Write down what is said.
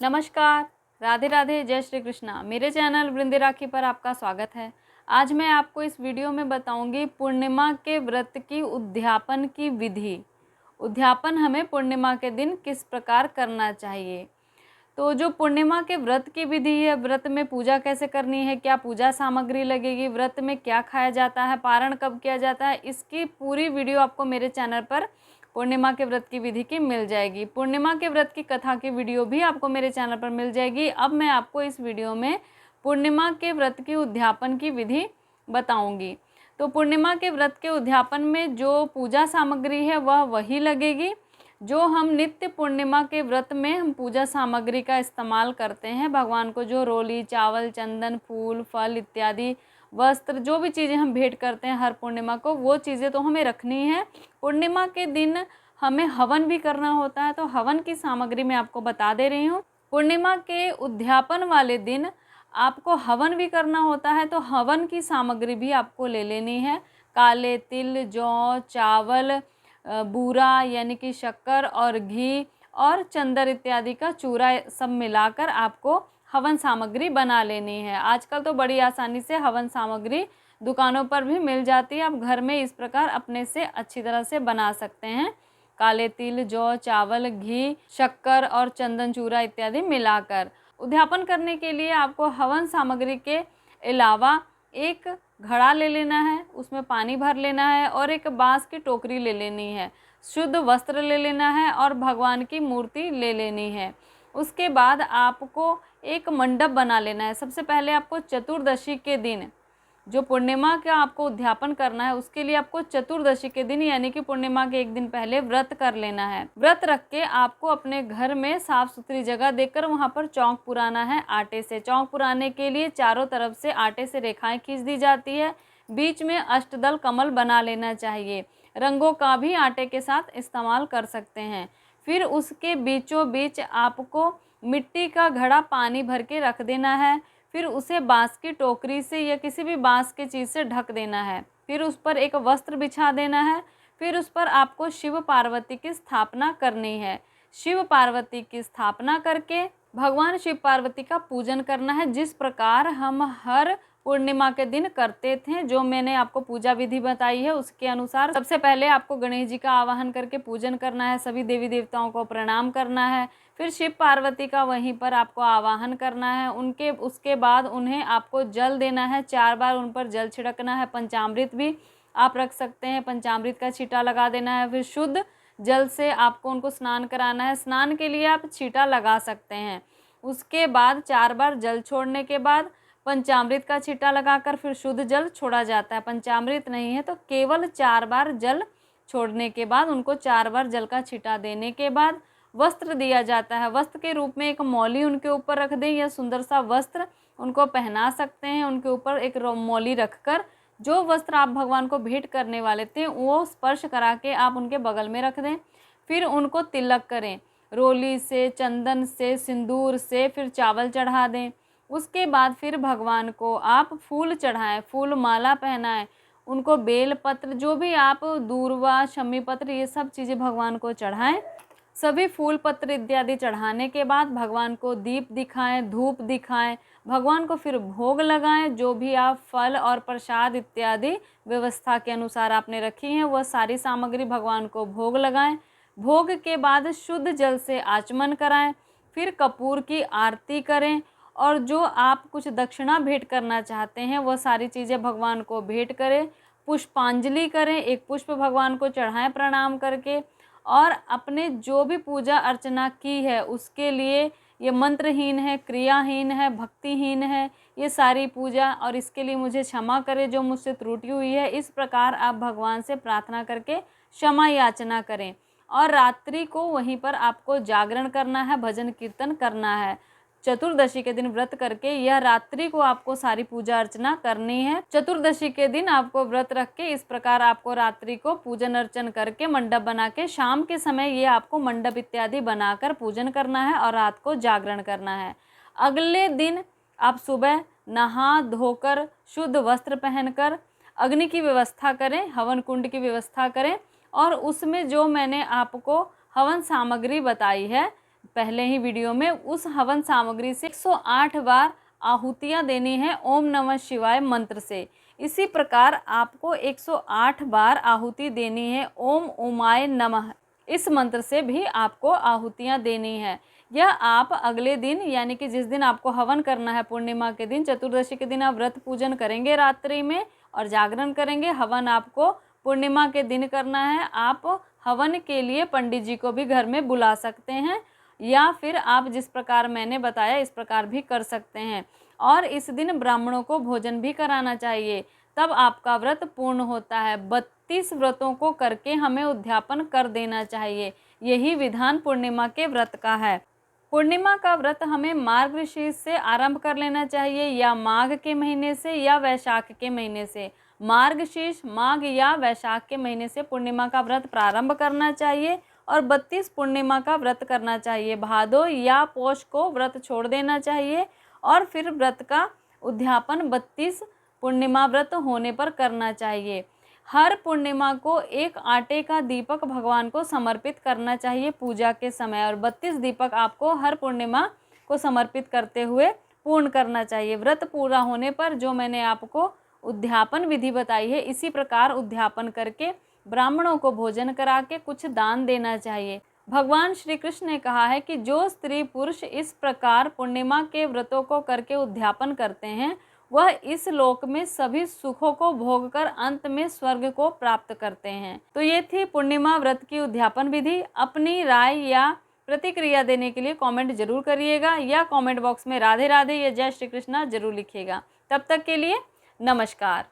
नमस्कार, राधे राधे, जय श्री कृष्णा। मेरे चैनल वृंदे राखी पर आपका स्वागत है। आज मैं आपको इस वीडियो में बताऊंगी पूर्णिमा के व्रत की उद्यापन की विधि। उद्यापन हमें पूर्णिमा के दिन किस प्रकार करना चाहिए। तो जो पूर्णिमा के व्रत की विधि है, व्रत में पूजा कैसे करनी है, क्या पूजा सामग्री लगेगी, व्रत में क्या खाया जाता है, पारण कब किया जाता है, इसकी पूरी वीडियो आपको मेरे चैनल पर पूर्णिमा के व्रत की विधि की मिल जाएगी। पूर्णिमा के व्रत की कथा की वीडियो भी आपको मेरे चैनल पर मिल जाएगी। अब मैं आपको इस वीडियो में पूर्णिमा के व्रत की उद्यापन की विधि बताऊंगी। तो पूर्णिमा के व्रत के उद्यापन में जो पूजा सामग्री है वह वही लगेगी जो हम नित्य पूर्णिमा के व्रत में हम पूजा सामग्री का इस्तेमाल करते हैं। भगवान को जो रोली, चावल, चंदन, फूल, फल इत्यादि, वस्त्र, जो भी चीज़ें हम भेंट करते हैं हर पूर्णिमा को, वो चीज़ें तो हमें रखनी है। पूर्णिमा के दिन हमें हवन भी करना होता है, तो हवन की सामग्री मैं आपको बता दे रही हूँ। पूर्णिमा के उद्यापन वाले दिन आपको हवन भी करना होता है, तो हवन की सामग्री भी आपको ले लेनी है। काले तिल, जौ, चावल, बूरा यानी कि शक्कर और घी और चंदन इत्यादि का चूरा सब मिलाकर आपको हवन सामग्री बना लेनी है। आजकल तो बड़ी आसानी से हवन सामग्री दुकानों पर भी मिल जाती है। आप घर में इस प्रकार अपने से अच्छी तरह से बना सकते हैं। काले तिल, जौ, चावल, घी, शक्कर और चंदन चूरा इत्यादि मिलाकर उद्यापन करने के लिए आपको हवन सामग्री के अलावा एक घड़ा ले लेना है, उसमें पानी भर लेना है और एक बांस की टोकरी ले लेनी है, शुद्ध वस्त्र ले लेना है और भगवान की मूर्ति ले लेनी है। उसके बाद आपको एक मंडप बना लेना है। सबसे पहले आपको चतुर्दशी के दिन, जो पूर्णिमा का आपको उद्यापन करना है, उसके लिए आपको चतुर्दशी के दिन यानी कि पूर्णिमा के एक दिन पहले व्रत कर लेना है। व्रत रख के आपको अपने घर में साफ सुथरी जगह देकर वहां पर चौक पुराना है आटे से। चौक पुराने के लिए चारों तरफ से आटे से रेखाएं खींच दी जाती है। बीच में अष्टदल कमल बना लेना चाहिए। रंगों का भी आटे के साथ इस्तेमाल कर सकते हैं। फिर उसके बीचों बीच आपको मिट्टी का घड़ा पानी भर के रख देना है। फिर उसे बांस की टोकरी से या किसी भी बांस की चीज़ से ढक देना है। फिर उस पर एक वस्त्र बिछा देना है। फिर उस पर आपको शिव पार्वती की स्थापना करनी है। शिव पार्वती की स्थापना करके भगवान शिव पार्वती का पूजन करना है, जिस प्रकार हम हर पूर्णिमा के दिन करते थे। जो मैंने आपको पूजा विधि बताई है उसके अनुसार सबसे पहले आपको गणेश जी का आवाहन करके पूजन करना है, सभी देवी देवताओं को प्रणाम करना है। फिर शिव पार्वती का वहीं पर आपको आवाहन करना है। उसके बाद उन्हें आपको जल देना है, 4 बार उन पर जल छिड़कना है। पंचामृत भी आप रख सकते हैं, पंचामृत का छींटा लगा देना है। फिर शुद्ध जल से आपको उनको स्नान कराना है। स्नान के लिए आप छींटा लगा सकते हैं। उसके बाद 4 बार जल छोड़ने के बाद पंचामृत का छींटा लगाकर फिर शुद्ध जल छोड़ा जाता है। पंचामृत नहीं है तो केवल 4 बार जल छोड़ने के बाद, उनको 4 बार जल का छींटा देने के बाद वस्त्र दिया जाता है। वस्त्र के रूप में एक मौली उनके ऊपर रख दें या सुंदर सा वस्त्र उनको पहना सकते हैं। उनके ऊपर एक मौली रखकर जो वस्त्र आप भगवान को भेंट करने वाले थे वो स्पर्श करा के आप उनके बगल में रख दें। फिर उनको तिलक करें, रोली से, चंदन से, सिंदूर से, फिर चावल चढ़ा दें। उसके बाद फिर भगवान को आप फूल चढ़ाएं, फूल माला पहनाएं, उनको बेल पत्र, जो भी आप दूर्वा, शमी पत्र, ये सब चीज़ें भगवान को चढ़ाएं। सभी फूल पत्र इत्यादि चढ़ाने के बाद भगवान को दीप दिखाएं, धूप दिखाएं, भगवान को फिर भोग लगाएं। जो भी आप फल और प्रसाद इत्यादि व्यवस्था के अनुसार आपने रखी हैं वह सारी सामग्री भगवान को भोग लगाएं। भोग के बाद शुद्ध जल से आचमन कराएं। फिर कपूर की आरती करें और जो आप कुछ दक्षिणा भेंट करना चाहते हैं वह सारी चीज़ें भगवान को भेंट करें। पुष्पांजलि करें, एक पुष्प भगवान को चढ़ाएं प्रणाम करके। और अपने जो भी पूजा अर्चना की है उसके लिए ये मंत्रहीन है, क्रियाहीन है, भक्तिहीन है ये सारी पूजा, और इसके लिए मुझे क्षमा करें जो मुझसे त्रुटि हुई है। इस प्रकार आप भगवान से प्रार्थना करके क्षमा याचना करें। और रात्रि को वहीं पर आपको जागरण करना है, भजन कीर्तन करना है। चतुर्दशी के दिन व्रत करके यह रात्रि को आपको सारी पूजा अर्चना करनी है। चतुर्दशी के दिन आपको व्रत रख के इस प्रकार आपको रात्रि को पूजन अर्चन करके मंडप बना के शाम के समय ये आपको मंडप इत्यादि बनाकर पूजन करना है और रात को जागरण करना है। अगले दिन आप सुबह नहा धोकर शुद्ध वस्त्र पहनकर अग्नि की व्यवस्था करें, हवन कुंड की व्यवस्था करें और उसमें जो मैंने आपको हवन सामग्री बताई है पहले ही वीडियो में, उस हवन सामग्री से 108 बार आहुतियाँ देनी है ओम नमः शिवाय मंत्र से। इसी प्रकार आपको 108 बार आहुति देनी है ओम उमाय नमः, इस मंत्र से भी आपको आहुतियाँ देनी है। यह आप अगले दिन यानी कि जिस दिन आपको हवन करना है, पूर्णिमा के दिन, चतुर्दशी के दिन आप व्रत पूजन करेंगे रात्रि में और जागरण करेंगे। हवन आपको पूर्णिमा के दिन करना है। आप हवन के लिए पंडित जी को भी घर में बुला सकते हैं, या फिर आप जिस प्रकार मैंने बताया इस प्रकार भी कर सकते हैं। और इस दिन ब्राह्मणों को भोजन भी कराना चाहिए, तब आपका व्रत पूर्ण होता है। 32 व्रतों को करके हमें उद्यापन कर देना चाहिए। यही विधान पूर्णिमा के व्रत का है। पूर्णिमा का व्रत हमें मार्गशीर्ष से आरंभ कर लेना चाहिए, या माघ के महीने से, या वैशाख के महीने से। मार्गशीर्ष, माघ या वैशाख के महीने से पूर्णिमा का व्रत प्रारंभ करना चाहिए और 32 पूर्णिमा का व्रत करना चाहिए। भादो या पौष को व्रत छोड़ देना चाहिए और फिर व्रत का उद्यापन 32 पूर्णिमा व्रत होने पर करना चाहिए। हर पूर्णिमा को एक आटे का दीपक भगवान को समर्पित करना चाहिए पूजा के समय, और 32 दीपक आपको हर पूर्णिमा को समर्पित करते हुए पूर्ण करना चाहिए। व्रत पूरा होने पर जो मैंने आपको उद्यापन विधि बताई है, इसी प्रकार उद्यापन करके ब्राह्मणों को भोजन करा के कुछ दान देना चाहिए। भगवान श्री कृष्ण ने कहा है कि जो स्त्री पुरुष इस प्रकार पूर्णिमा के व्रतों को करके उद्यापन करते हैं, वह इस लोक में सभी सुखों को भोगकर अंत में स्वर्ग को प्राप्त करते हैं। तो ये थी पूर्णिमा व्रत की उद्यापन विधि। अपनी राय या प्रतिक्रिया देने के लिए कमेंट जरूर करिएगा, या कमेंट बॉक्स में राधे राधे या जय श्री कृष्णा जरूर लिखिएगा। तब तक के लिए नमस्कार।